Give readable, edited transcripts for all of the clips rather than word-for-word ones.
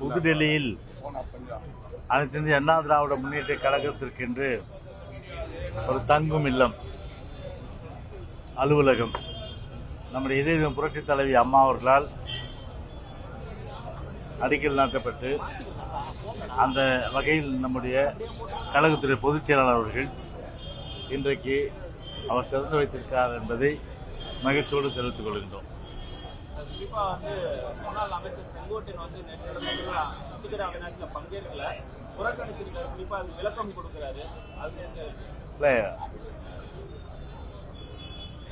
புதுடெல்லியில் அனைத்து இந்திய அண்ணா திராவிட முன்னேற்ற கழகத்திற்கென்று ஒரு தங்கும் இல்லம் அலுவலகம் நம்முடைய இதய புரட்சித் தலைவி அம்மா அவர்களால் அடிக்கல் நாட்டப்பட்டு அந்த வகையில் நம்முடைய கழகத்துடைய பொதுச் செயலாளர் அவர்கள் இன்றைக்கு அவர் திறந்து வைத்திருக்கிறார் என்பதை மகிழ்ச்சியோடு தெரிவித்துக் கொள்கின்றோம். குறிப்பா முன்னாள் அமைச்சர் செங்கோட்டையன் நேற்று அவினாசில பங்கேற்கல புறக்கணிச்சிருக்காரு. குறிப்பா அது விளக்கம் கொடுக்கிறாரு.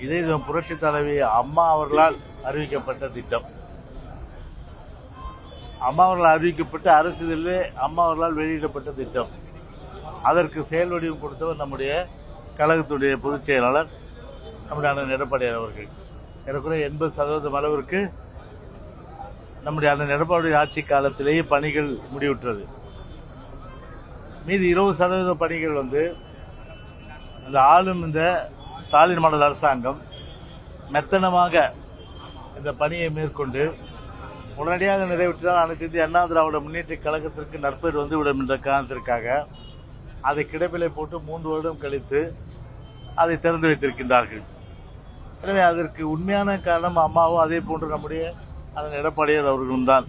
இதே புரட்சித் தலைவி அம்மா அவர்களால் அறிவிக்கப்பட்ட திட்டம், அம்மா அவர்களால் அறிவிக்கப்பட்ட அரசியலில் அம்மா அவர்களால் வெளியிடப்பட்ட திட்டம். அதற்கு செயல் வடிவம் கொடுத்தவர் நம்முடைய கழகத்துடைய பொதுச் செயலாளர் நம்முடைய அண்ணன் எடப்பாடியார் அவர்கள். ஏறக்குறைய 80% அளவிற்கு நம்முடைய அண்ணன் எடப்பாடி ஆட்சி காலத்திலேயே பணிகள் முடிவுற்றது. மீதி 20% பணிகள் இந்த ஆளும் இந்த ஸ்டாலின் மாடல் அரசாங்கம் மெத்தனமாக இந்த பணியை மேற்கொண்டு உடனடியாக நிறைவேற்றினால் அனைத்து இந்திய அண்ணா திராவிட முன்னேற்ற கழகத்திற்கு நற்பெயர் வந்துவிடும் என்ற காரணத்திற்காக அதை கிடப்பிலை போட்டு 3 வருடம் கழித்து அதை திறந்து வைத்திருக்கின்றார்கள். எனவே அதற்கு உண்மையான காரணம் அம்மாவும் அதே போன்று நம்முடைய அதன் எடப்பாடியார் அவர்களும் தான்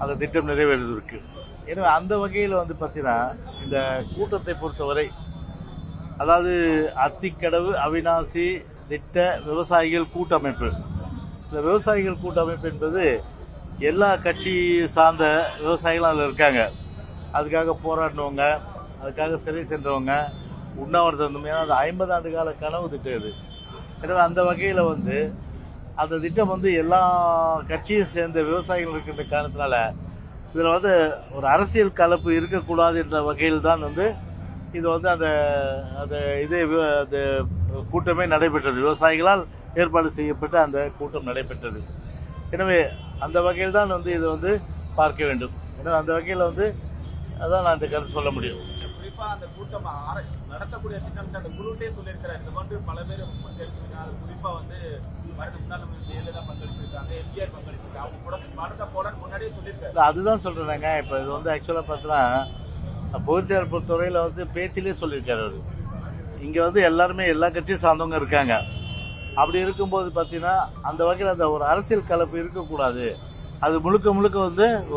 அந்த திட்டம் நிறைவேறுவதற்கு. எனவே அந்த வகையில் பார்த்தீங்கன்னா இந்த கூட்டத்தை பொறுத்தவரை, அதாவது அத்திக்கடவு அவினாசி திட்ட விவசாயிகள் கூட்டமைப்பு, இந்த விவசாயிகள் கூட்டமைப்பு என்பது எல்லா கட்சி சார்ந்த விவசாயிகளும் அதில் இருக்காங்க. அதுக்காக போராடினவங்க, அதுக்காக சிறை சென்றவங்க, உண்ணாவிரதம், ஏன்னா அது 50 ஆண்டு கால கனவு திட்டம் இது. எனவே அந்த வகையில் அந்த திட்டம் எல்லா கட்சியை சேர்ந்த விவசாயிகள் இருக்கின்ற காரணத்தினால இதில் ஒரு அரசியல் கலப்பு இருக்கக்கூடாது என்ற வகையில் தான் இது அந்த அந்த கூட்டமே நடைபெற்றது. விவசாயிகளால் ஏற்பாடு செய்யப்பட்ட அந்த கூட்டம் நடைபெற்றது. எனவே அந்த வகையில் தான் இது பார்க்க வேண்டும். எனவே அந்த வகையில் அதான் நான் இந்த கருத்து சொல்ல முடியும். குறிப்பா அந்த கூட்டம் நடத்தக்கூடிய திட்டம் அந்த குழுட்டே சொல்லியிருக்கிறார். இந்த மாதிரி பல பேர் பங்களிச்சிருக்காங்க. குறிப்பா முன்னாள் ஜெயலலிதா பங்களிச்சிருக்காங்க, எம்ஜிஆர் பங்களிச்சிருக்காங்க. அவங்க கூட படத்தை போட முன்னாடியே சொல்லியிருக்காரு. அதுதான் சொல்றேங்க. இப்போ இது ஆக்சுவலா பார்த்தீங்கன்னா பொதுச்செயலாளர் பொறுத்தவரையில் பேச்சிலே சொல்லியிருக்காரு அவர். இங்கே எல்லாருமே எல்லா கட்சியும் சார்ந்தவங்க இருக்காங்க. அப்படி இருக்கும்போது பார்த்தீங்கன்னா அந்த வகையில் அந்த ஒரு அரசியல் கலப்பு இருக்கக்கூடாது. அது முழுக்க முழுக்க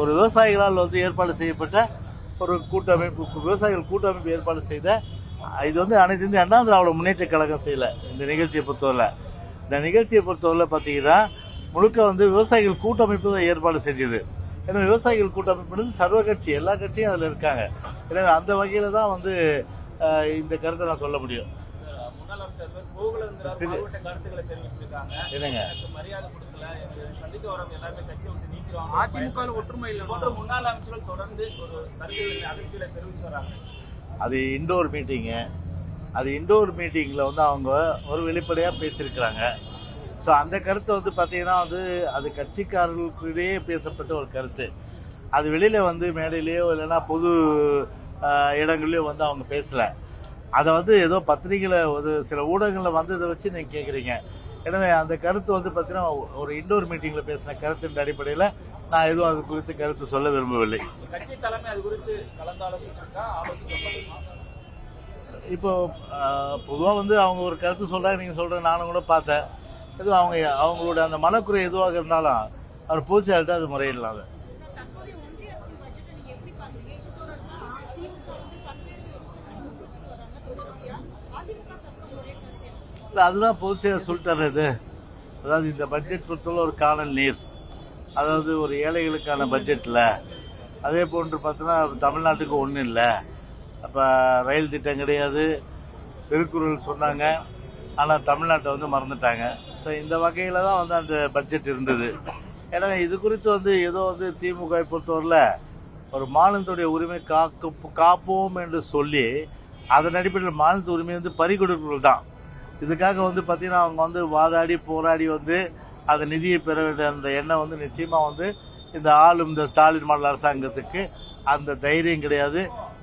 ஒரு விவசாயிகளால் ஏற்பாடு செய்யப்பட்ட ஒரு கூட்டமைப்பு, விவசாயிகள் கூட்டமைப்பு ஏற்பாடு செய்த இது அனைத்து இந்திய அண்ணா திராவிட முன்னேற்ற கழகம் செய்யல. இந்த நிகழ்ச்சியை பொறுத்தவரை பார்த்தீங்கன்னா முழுக்க விவசாயிகள் கூட்டமைப்பு தான் ஏற்பாடு செஞ்சது. ஏன்னா விவசாயிகள் கூட்டமைப்பு சர்வ கட்சி, எல்லா கட்சியும் அதில் இருக்காங்க. எனவே அந்த வகையில் தான் இந்த கருத்தை நான் சொல்ல முடியும். என்னங்க அது இண்டோர் மீட்டிங்கு. அது இண்டோர் மீட்டிங்கில் அவங்க ஒரு வெளிப்படையாக பேசியிருக்கிறாங்க. ஸோ அந்த கருத்தை பார்த்தீங்கன்னா அது கட்சிக்காரர்களுக்கிடையே பேசப்பட்ட ஒரு கருத்து. அது வெளியில் மேடையிலேயோ இல்லைன்னா பொது இடங்கள்லையோ அவங்க பேசலை. அதை ஏதோ பத்திரிகையில் சில ஊடகங்களில் இதை வச்சு நீங்கள் கேட்குறீங்க. எனவே அந்த கருத்து பார்த்தீங்கன்னா ஒரு இண்டோர் மீட்டிங்கில் பேசின கருத்தின் அடிப்படையில் நான் எதுவும் அது குறித்து கருத்து சொல்ல விரும்பவில்லை. கட்சி தலைமை அது குறித்து கலந்தாலோசிச்சிருக்கா? இப்போ பொதுவாக அவங்க ஒரு கருத்து சொல்கிறாங்க, நீங்கள் சொல்கிற நானும் கூட பார்த்தேன். எதுவும் அவங்களோட அந்த மனக்குறை எதுவாக இருந்தாலும் அவர் பொதுச் செயலாளர்கிட்ட அது முறையிடலாம். அதுதான் பொதுச் செயலர் சொல்லிட்டாரு. அதாவது இந்த பட்ஜெட் பொறுத்தவரை ஒரு காணல் நீர், அதாவது ஒரு ஏழைகளுக்கான பட்ஜெட்டில் அதே போன்று பார்த்தோன்னா தமிழ்நாட்டுக்கு ஒன்றும் இல்லை. அப்போ ரயில் திட்டம் கிடையாது, திருக்குறள் சொன்னாங்க, ஆனால் தமிழ்நாட்டை மறந்துட்டாங்க. ஸோ இந்த வகையில் தான் அந்த பட்ஜெட் இருந்தது. ஏன்னா இது குறித்து ஏதோ திமுக பொறுத்தவரையில் ஒரு மாநிலத்துடைய உரிமை காப்போம் என்று சொல்லி அதன் அடிப்படையில் மாநிலத்து உரிமை பறிகொடுப்பது தான். இதுக்காக பார்த்தீங்கன்னா அவங்க வாதாடி போராடி அந்த நிதியை பெற வேண்டிய அந்த எண்ணம் நிச்சயமாக இந்த ஆளும் இந்த ஸ்டாலின் மாடல் அரசாங்கத்துக்கு அந்த தைரியம் கிடையாது,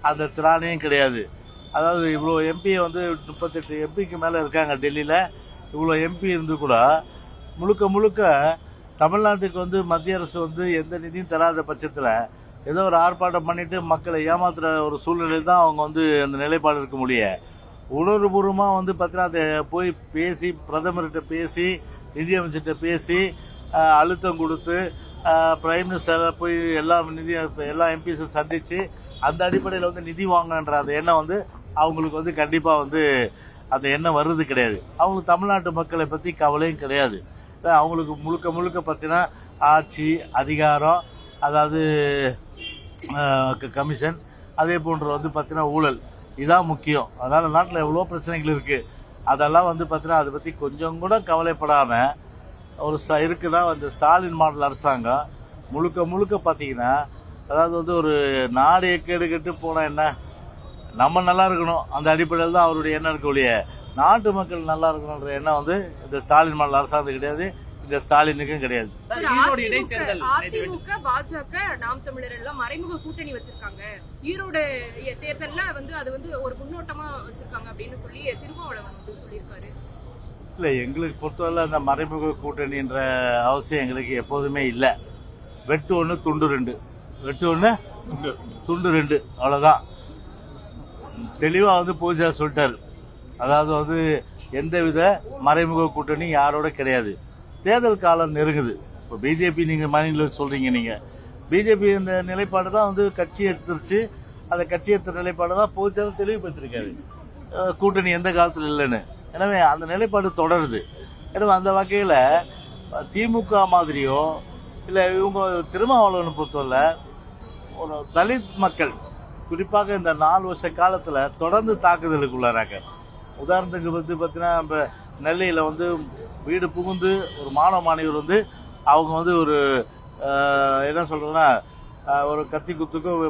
அந்த திராணியும் கிடையாது. அதாவது இவ்வளோ எம்பியை 38 எம்பிக்கு மேலே இருக்காங்க டெல்லியில். இவ்வளோ எம்பி இருந்து கூட முழுக்க முழுக்க தமிழ்நாட்டுக்கு மத்திய அரசு எந்த நிதியும் தராத பட்சத்தில் ஏதோ ஒரு ஆர்ப்பாட்டம் பண்ணிட்டு மக்களை ஏமாத்துற ஒரு சூழ்நிலையில் தான் அவங்க வந்து அந்த நிலைப்பாடு இருக்க முடியும். உணர்வுபூர்வமாக வந்து பார்த்தீங்கன்னா அதை போய் பேசி பிரதமர்கிட்ட பேசி நிதியமைச்சர்கிட்ட பேசி அழுத்தம் கொடுத்து பிரைம் மினிஸ்டரை போய் எல்லா எம்பிஸை சந்தித்து அந்த அடிப்படையில் வந்து நிதி வாங்கன்ற அந்த எண்ணம் வந்து அவங்களுக்கு வந்து கண்டிப்பாக வந்து அந்த எண்ணம் வர்றது கிடையாது. அவங்களுக்கு தமிழ்நாட்டு மக்களை பற்றி கவலையும் கிடையாது. அவங்களுக்கு முழுக்க முழுக்க பார்த்தீங்கன்னா ஆட்சி அதிகாரம், அதாவது கமிஷன், அதே போன்ற வந்து பார்த்தீங்கன்னா ஊழல், இதான் முக்கியம். அதனால் நாட்டில் எவ்வளோ பிரச்சனைகள் இருக்குது, அதெல்லாம் வந்து பார்த்தீங்கன்னா அதை பற்றி கொஞ்சம் கூட கவலைப்படாமல் ஒரு இருக்குன்னா அந்த ஸ்டாலின் மாடல் அரசாங்கம் முழுக்க முழுக்க பார்த்தீங்கன்னா, அதாவது வந்து ஒரு நாடு எக்கேடு கெட்டு போனால் என்ன, நம்ம நல்லா இருக்கணும் அந்த அடிப்படையில் தான் அவருடைய எண்ணம் இருக்க ஒழிய நாட்டு மக்கள் நல்லா இருக்கணுன்ற எண்ணம் வந்து இந்த ஸ்டாலின் மாடல் அரசாங்கத்துக்கு கிடையாது, இந்த ஸ்டாலினுக்கும் கிடையாது. அதிமுக, பாஜக, நாம் தமிழர் எல்லாம் மறைமுக கூட்டணி வச்சிருக்காங்க. ஈரோடு தேர்தல்ல வந்து அது வந்து ஒரு முன்னோட்டமா வச்சிருக்காங்க அப்படின்னு சொல்லி திருமாவளவன் வந்து சொல்லியிருக்காரு. இல்லை, எங்களுக்கு பொறுத்தவரை அந்த மறைமுக கூட்டணின்ற அவசியம் எங்களுக்கு எப்போதுமே இல்லை. வெட்டு ஒன்று துண்டு ரெண்டு, வெட்டு ஒன்று துண்டு ரெண்டு, அவ்வளோதான். தெளிவாக வந்து பூஜா சொல்லிட்டாரு. அதாவது வந்து எந்தவித மறைமுக கூட்டணி யாரோட கிடையாது. தேர்தல் காலம் நெருங்குது. இப்போ பிஜேபி நீங்கள் மாநில சொல்கிறீங்க, நீங்கள் பிஜேபி இந்த நிலைப்பாடு தான் வந்து கட்சி எடுத்துருச்சு. அந்த கட்சி எடுத்த நிலைப்பாடு தான் பூஜாவும் தெளிவுபடுத்திருக்காரு, கூட்டணி எந்த காலத்தில் இல்லைன்னு. எனவே அந்த நிலைப்பாடு தொடருது. எனவே அந்த வகையில் திமுக மாதிரியோ இல்லை இவங்க திருமாவளவனை பொறுத்தவரை ஒரு தலித் மக்கள் குறிப்பாக இந்த 4 வருஷ காலத்தில் தொடர்ந்து தாக்குதலுக்கு உள்ளாராங்க. உதாரணத்துக்கு வந்து பார்த்தீங்கன்னா இப்போ நெல்லையில் வந்து வீடு புகுந்து ஒரு மாணவ மாணவியர் வந்து அவங்க வந்து ஒரு என்ன சொல்கிறதுனா ஒரு கத்தி குத்துக்கும்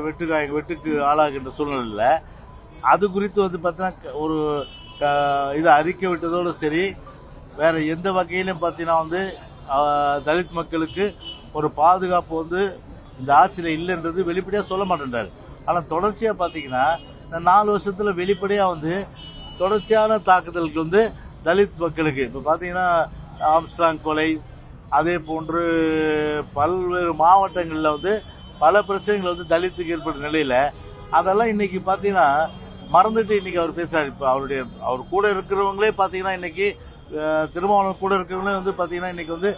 வெட்டுக்கு ஆளாகின்ற சூழ்நிலையில் அது குறித்து வந்து பார்த்தீங்கன்னா ஒரு இதை அறிக்கை விட்டதோடு சரி, வேறு எந்த வகையிலும் பார்த்தீங்கன்னா வந்து தலித் மக்களுக்கு ஒரு பாதுகாப்பு வந்து இந்த ஆட்சியில் இல்லைன்றது வெளிப்படையாக சொல்ல மாட்டேன்றார். ஆனால் தொடர்ச்சியாக பார்த்தீங்கன்னா இந்த 4 வருஷத்தில் வெளிப்படையாக வந்து தொடர்ச்சியான தாக்குதலுக்கு வந்து தலித் மக்களுக்கு இப்போ பார்த்தீங்கன்னா ஆம்ஸ்ட்ராங் கொலை, அதே போன்று பல்வேறு மாவட்டங்களில் வந்து பல பிரச்சனைகள் வந்து தலித்துக்கு ஏற்பட்ட நிலையில் அதெல்லாம் இன்னைக்கு பார்த்தீங்கன்னா மறந்துட்டு இன்னைக்கு அவர் பேசுறாரு. இப்போ அவர் கூட இருக்கிறவங்களே பார்த்தீங்கன்னா இன்னைக்கு திருமாவளவன் கூட இருக்கிறவங்களே வந்து பார்த்தீங்கன்னா இன்னைக்கு வந்து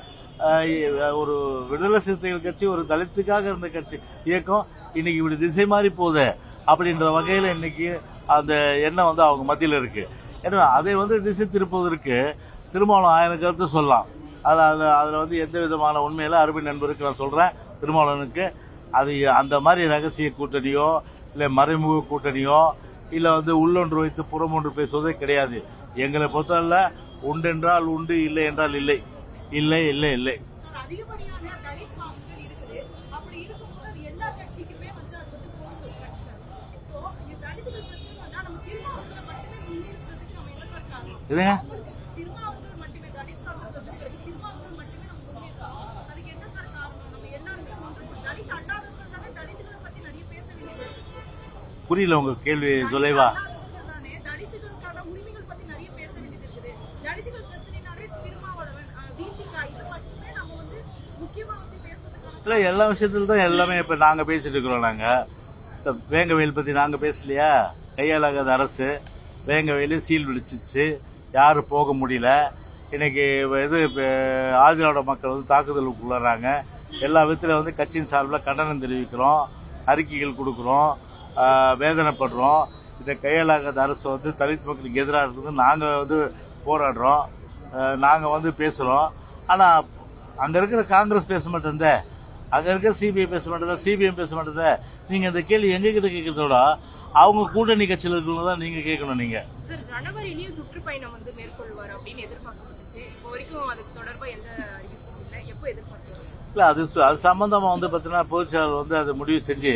ஒரு விடுதலை சிறுத்தைகள் கட்சி ஒரு தலித்துக்காக இருந்த கட்சி இயக்கம் இன்னைக்கு இப்படி திசை மாறி போகுது அப்படின்ற வகையில் இன்னைக்கு அந்த எண்ணம் வந்து அவங்க மத்தியில் இருக்கு. ஏன்னா அதை வந்து திசை திருப்பதற்கு திருமாவளவன் 1000 கருத்து சொல்லலாம். அதில் வந்து எந்த விதமான உண்மையில அருமை நண்பருக்கு நான் சொல்றேன், திருமாவளவனுக்கு அது அந்த மாதிரி ரகசிய கூட்டணியோ இல்லை மறைமுக கூட்டணியோ இல்லை வந்து உள்ளொன்று வைத்து புறமொன்று பேசுவதே கிடையாது. எங்களை பொறுத்தவரை உண்டென்றால் உண்டு, இல்லை என்றால் இல்லை, இல்லை இல்லை இல்லை. இதுங்க புரியல உங்க கேள்வி சொல்லைவா? இல்லை, எல்லா விஷயத்துல தான் எல்லாமே இப்போ நாங்கள் பேசிட்டு இருக்கிறோம். நாங்கள் வேங்கவேல் பற்றி நாங்கள் பேசலையா? கையாளாகாத அரசு, வேங்கவேலு சீல் விழிச்சிச்சு, யாரும் போக முடியல. இன்னைக்கு ஆதிராவிட மக்கள் வந்து தாக்குதலுக்கு உள்ளாராங்க. எல்லா விதத்தில் வந்து கட்சியின் சார்பில் கண்டனம் தெரிவிக்கிறோம், அறிக்கைகள் கொடுக்குறோம், வேதனைப்படுறோம். இந்த கையாளாகாத அரசு வந்து தலித் மக்களுக்கு எதிராக இருக்குது. நாங்கள் வந்து போராடுறோம், நாங்கள் வந்து பேசுகிறோம். ஆனால் அங்கே இருக்கிற காங்கிரஸ் பேச மாட்டேங்குதே, அங்கே இருக்க சிபிஐ பேச மாட்டேதா, சிபிஎம் பேச மாட்டேதா. நீங்கள் இந்த கேள்வி எங்ககிட்ட கேட்கறதோட அவங்க கூட்டணி கட்சியில் இருக்கிறவங்க தான் நீங்கள் கேட்கணும். நீங்கள் சார் ஜனவரியிலேயே சுற்றுப்பயணம் வந்து மேற்கொள்வார் அப்படின்னு எதிர்பார்க்கப்பட்டுச்சு. இப்போ வரைக்கும் அதுக்கு தொடர்பாக எந்த அறிவிப்பும் இல்லை. எப்போ எதிர்பார்க்கலாம்? இல்லை, அது சம்பந்தமாக வந்து பார்த்தீங்கன்னா பொதுச்செயலாளர் வந்து அதை முடிவு செஞ்சு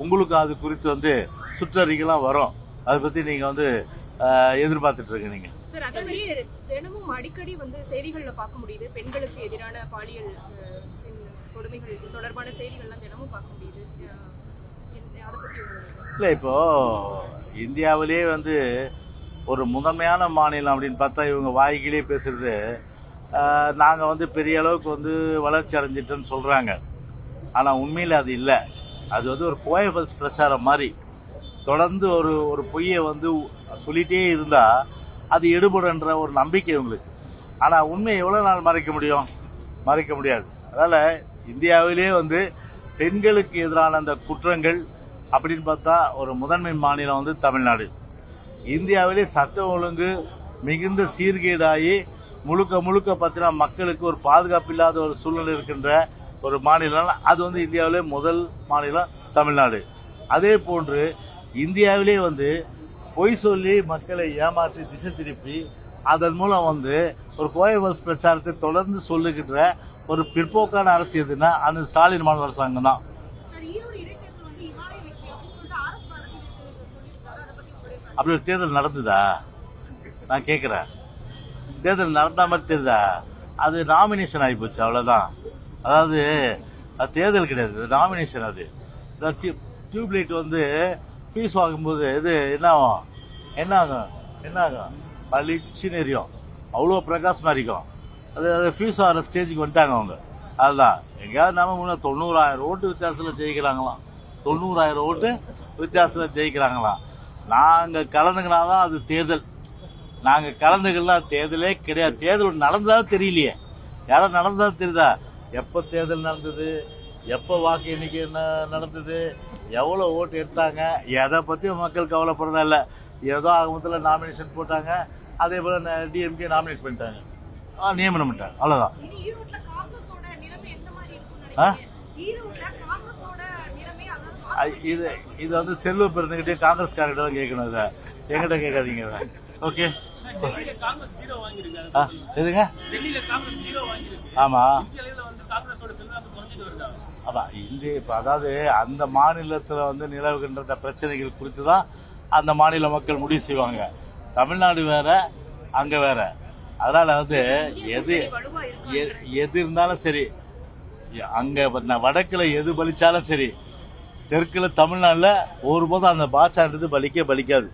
உங்களுக்கு அது குறித்து வந்து சுற்றறிக்கைலாம் வரும். அதை பற்றி நீங்கள் வந்து எதிர்பார்த்துட்டு இருக்கீங்க. நீங்கள் சார் அதே மாதிரி தினமும் அடிக்கடி வந்து செய்திகளில் பார்க்க முடியுது, பெண்களுக்கு எதிரான பாலியல் கொடுமைகள் தொடர்பான செய்திகள்லாம் தினமும் பார்க்க முடியுது. அதை பற்றி இல்லை, இப்போ இந்தியாவிலேயே வந்து ஒரு முதன்மையான மாநிலம் அப்படின்னு பார்த்தா இவங்க வாய்கிலே பேசுறது நாங்கள் வந்து பெரிய அளவுக்கு வந்து வளர்ச்சி அடைஞ்சிட்டோன்னு சொல்கிறாங்க. ஆனால் உண்மையில் அது இல்லை. அது வந்து ஒரு கோயபல்ஸ் பிரச்சாரம் மாதிரி தொடர்ந்து ஒரு ஒரு பொய்யை வந்து சொல்லிகிட்டே இருந்தால் அது எடுபடுன்ற ஒரு நம்பிக்கை இவங்களுக்கு. ஆனால் உண்மையை எவ்வளோ நாள் மறைக்க முடியும்? மறைக்க முடியாது. அதனால் இந்தியாவிலே வந்து பெண்களுக்கு எதிரான அந்த குற்றங்கள் அப்படின்னு பார்த்தா ஒரு முதன்மை மாநிலம் வந்து தமிழ்நாடு. இந்தியாவிலே சட்ட ஒழுங்கு மிகுந்த சீர்கேடாகி முழுக்க முழுக்க பார்த்தீங்கன்னா மக்களுக்கு ஒரு பாதுகாப்பு இல்லாத ஒரு சூழ்நிலை இருக்கின்ற ஒரு மாநிலம் அது வந்து இந்தியாவிலே முதல் மாநிலம் தமிழ்நாடு. அதே போன்று இந்தியாவிலே வந்து பொய் சொல்லி மக்களை ஏமாற்றி திசை திருப்பி அதன் மூலம் வந்து ஒரு கோயபல்ஸ் பிரச்சாரத்தை தொடர்ந்து சொல்லுகின்ற ஒரு பிற்போக்கான அரசு எதுன்னா அந்த ஸ்டாலின் மாநில அரசாங்கம் தான். அப்படி ஒரு தேர்தல் நடந்ததா? நான் கேட்குறேன், தேர்தல் நடந்த மாதிரி தெரியுதா? அது நாமினேஷன் ஆகி போச்சு, அவ்வளோதான். அதாவது அது தேர்தல் கிடையாது, நாமினேஷன். அது டியூப்லைட் வந்து ஃபீஸ் வாங்கும்போது இது என்ன ஆகும்? என்ன ஆகும்? பளிச்சுன்னு எரியும், அவ்வளோ பிரகாசமாக இருக்கும். அது ஃபீஸ் ஆகிற ஸ்டேஜுக்கு வந்துட்டாங்க அவங்க. அதுதான் எங்கேயாவது நம்ம முன்னே 90,000 ஓட்டு வித்தியாசத்தில் ஜெயிக்கிறாங்களாம். 90,000 ஓட்டு வித்தியாசத்தில் ஜெயிக்கிறாங்களாம். நாங்கள் கலந்துக்கினாதான் அது தேர்தல். நாங்கள் கலந்துக்கலாம் தேர்தலே கிடையாது. தேர்தல் நடந்ததாக தெரியலையே. யாரோ நடந்ததாக தெரியுதா? எப்போ தேர்தல் நடந்தது, எப்போ வாக்கு எண்ணிக்கை நடந்தது, எவ்வளோ ஓட்டு எடுத்தாங்க, எதை பற்றியும் மக்கள் கவலைப்படுறதா இல்லை. ஏதோ ஆகமத்தில் நாமினேஷன் போட்டாங்க, அதே போல் டிஎம்கே நாமினேட் பண்ணிட்டாங்க, நியமனம் பண்ணிட்டாங்க, அவ்வளோதான். இது வந்து செல்வ பிறந்துகிட்டே காங்கிரஸ்காரர்கிட்ட தான் கேட்கணும். இதை எங்கிட்ட கேட்காதீங்க. ஓகே, எதுங்க? ஆமா, அதான் இந்திய இப்போ அதாவது அந்த மாநிலத்தில் வந்து நிலவுகின்ற பிரச்சனைகள் குறித்து தான் அந்த மாநில மக்கள் முடிவு செய்வாங்க. தமிழ்நாடு வேற, அங்கே வேற. அதனால வந்து எது இருந்தாலும் சரி, அங்கே வடக்கில் எது பலிச்சாலும் சரி, தெற்குல தமிழ்நாட்டில் ஒருபோதும் அந்த பாட்சான்றது பலிக்காது.